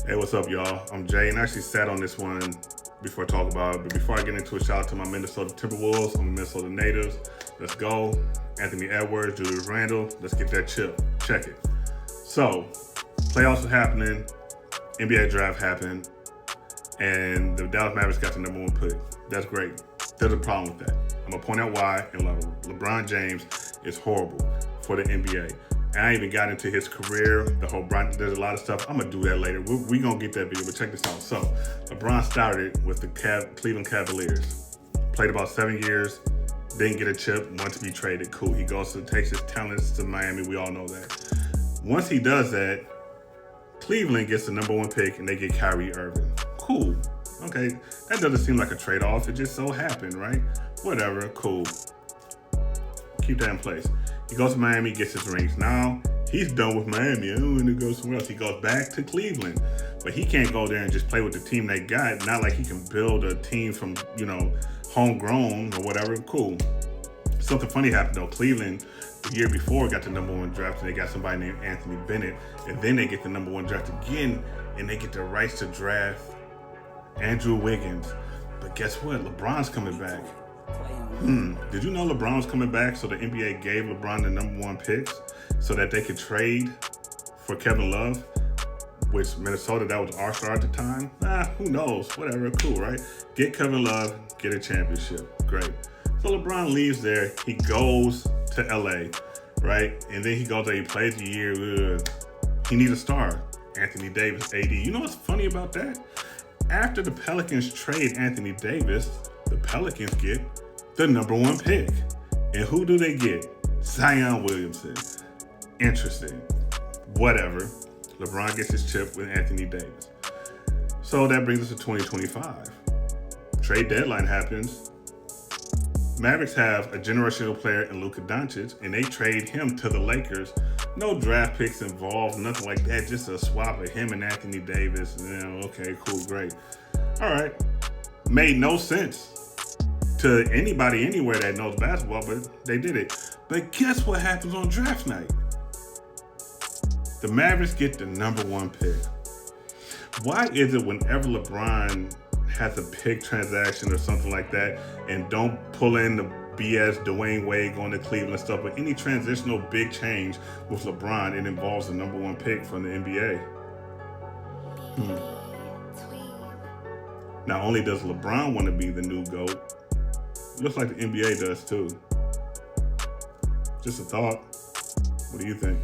Hey, what's up, y'all? I'm Jay, and I actually sat on this one before I talk about it. But before I get into it, shout out to my Minnesota Timberwolves. I'm a Minnesota natives. Let's go. Anthony Edwards, Julius Randle. Let's get that chip. Check it. So, playoffs are happening. NBA draft happened. And the Dallas Mavericks got the number one pick. That's great. There's a problem with that. I'm going to point out why. And LeBron James is horrible for the NBA. And I even got into his career, the whole Brian. There's a lot of stuff. I'm going to do that later. We're going to get that video, but check this out. So, LeBron started with the Cleveland Cavaliers. Played about 7 years. Didn't get a chip. Wanted to be traded. Cool. He takes his talents to Miami. We all know that. Once he does that, Cleveland gets the number one pick, and they get Kyrie Irving. Cool. Okay. That doesn't seem like a trade-off. It just so happened, right? Whatever. Cool. Keep that in place. He goes to Miami, gets his rings. Now, he's done with Miami. I don't want to go somewhere else. He goes back to Cleveland. But he can't go there and just play with the team they got. Not like he can build a team from, homegrown or whatever. Cool. Something funny happened, though. Cleveland, the year before, got the number one draft, and they got somebody named Anthony Bennett. And then they get the number one draft again, and they get the rights to draft Andrew Wiggins. But guess what? LeBron's coming back. Did you know LeBron was coming back? So the NBA gave LeBron the number one picks so that they could trade for Kevin Love, which Minnesota, that was our star at the time. Who knows? Whatever, cool, right? Get Kevin Love, get a championship. Great. So LeBron leaves there. He goes to LA, right? And then he goes there, he plays a year. He needs a star. Anthony Davis, AD. You know what's funny about that? After the Pelicans trade Anthony Davis, the Pelicans get the number one pick. And who do they get? Zion Williamson. Interesting. Whatever. LeBron gets his chip with Anthony Davis. So that brings us to 2025. Trade deadline happens. Mavericks have a generational player in Luka Doncic, and they trade him to the Lakers. No draft picks involved, nothing like that. Just a swap of him and Anthony Davis. Okay, cool, great. All right. Made no sense to anybody anywhere that knows basketball, but they did it. But guess what happens on draft night? The Mavericks get the number one pick. Why is it whenever LeBron has a pick transaction or something like that, and don't pull in the BS Dwayne Wade going to Cleveland stuff, but any transitional big change with LeBron, it involves the number one pick from the NBA? Not only does LeBron want to be the new GOAT, it looks like the NBA does too. Just a thought. What do you think?